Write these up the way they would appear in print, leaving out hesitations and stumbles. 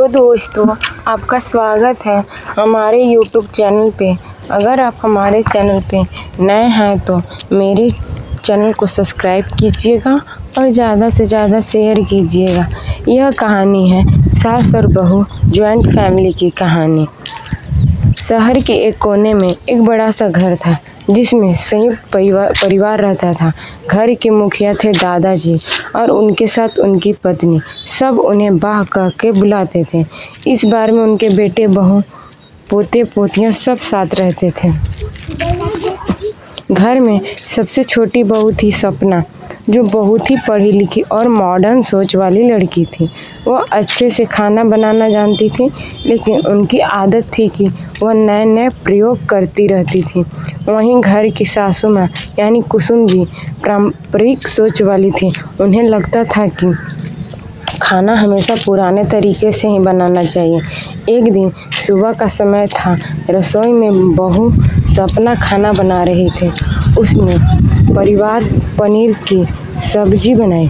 तो दोस्तों, आपका स्वागत है हमारे YouTube चैनल पे। अगर आप हमारे चैनल पे नए हैं तो मेरे चैनल को सब्सक्राइब कीजिएगा और ज़्यादा से ज़्यादा शेयर कीजिएगा। यह कहानी है सास और बहू जॉइंट फैमिली की कहानी। शहर के एक कोने में एक बड़ा सा घर था जिसमें संयुक्त परिवार रहता था। घर के मुखिया थे दादाजी और उनके साथ उनकी पत्नी। सब उन्हें बाह कह के बुलाते थे। इस बार में उनके बेटे बहू पोते पोतियां सब साथ रहते थे। घर में सबसे छोटी बहू थी सपना, जो बहुत ही पढ़ी लिखी और मॉडर्न सोच वाली लड़की थी। वह अच्छे से खाना बनाना जानती थी, लेकिन उनकी आदत थी कि वह नए नए प्रयोग करती रहती थी। वहीं घर की सासू माँ यानी कुसुम जी पारंपरिक सोच वाली थी। उन्हें लगता था कि खाना हमेशा पुराने तरीके से ही बनाना चाहिए। एक दिन सुबह का समय था। रसोई में बहू सपना खाना बना रही थी। उसने पनीर की सब्जी बनाई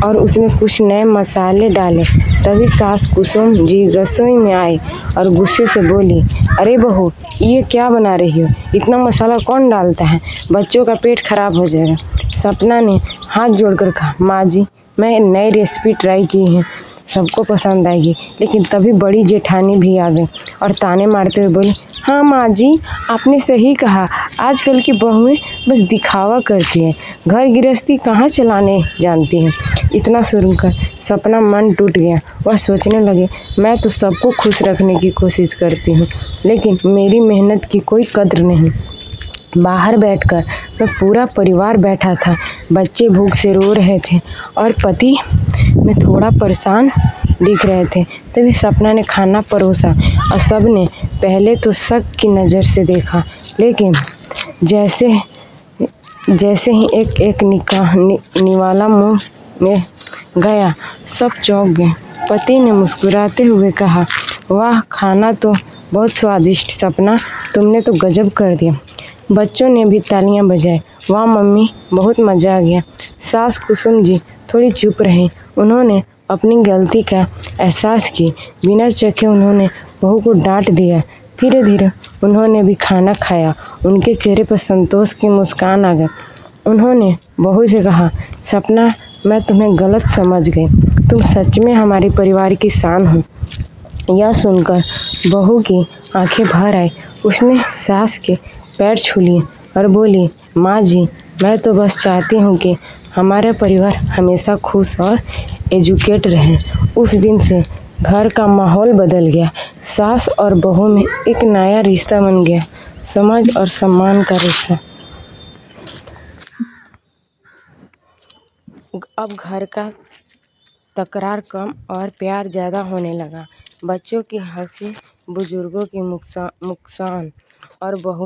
और उसमें कुछ नए मसाले डाले। तभी सास कुसुम जी रसोई में आई और गुस्से से बोली, अरे बहू, ये क्या बना रही हो? इतना मसाला कौन डालता है? बच्चों का पेट खराब हो जाएगा। सपना ने हाथ जोड़कर कहा, माँ जी, मैं नई रेसिपी ट्राई की है, सबको पसंद आएगी। लेकिन तभी बड़ी जेठानी भी आ गई और ताने मारते हुए बोली, हाँ माँ जी, आपने सही कहा। आजकल की बहुएं बस दिखावा करती हैं, घर गृहस्थी कहाँ चलाने जानती हैं। इतना सुनकर सपना मन टूट गया। वह सोचने लगे, मैं तो सबको खुश रखने की कोशिश करती हूँ, लेकिन मेरी मेहनत की कोई कद्र नहीं। बाहर बैठकर मैं पूरा परिवार बैठा था। बच्चे भूख से रो रहे थे और पति में थोड़ा परेशान दिख रहे थे। तभी सपना ने खाना परोसा और सब ने पहले तो शक की नज़र से देखा, लेकिन जैसे ही एक निवाला मुंह में गया, सब चौंक गए। पति ने मुस्कुराते हुए कहा, वाह, खाना तो बहुत स्वादिष्ट सपना, तुमने तो गजब कर दिया। बच्चों ने भी तालियां बजाई। वाह मम्मी, बहुत मज़ा आ गया। सास कुसुम जी थोड़ी चुप रहीं। उन्होंने अपनी गलती का एहसास की। बिना चखे उन्होंने बहू को डांट दिया। धीरे धीरे उन्होंने भी खाना खाया। उनके चेहरे पर संतोष की मुस्कान आ गई। उन्होंने बहू से कहा, सपना, मैं तुम्हें गलत समझ गई। तुम सच में हमारे परिवार की शान हो। यह सुनकर बहू की आंखें भर आई। उसने सास के पैर छू लिए और बोली, माँ जी, मैं तो बस चाहती हूँ कि हमारा परिवार हमेशा खुश और एजुकेट रहे। उस दिन से घर का माहौल बदल गया। सास और बहू में एक नया रिश्ता बन गया, समझ और सम्मान का रिश्ता। अब घर का तकरार कम और प्यार ज़्यादा होने लगा। बच्चों की हंसी, बुजुर्गों की मुस्कान और बहू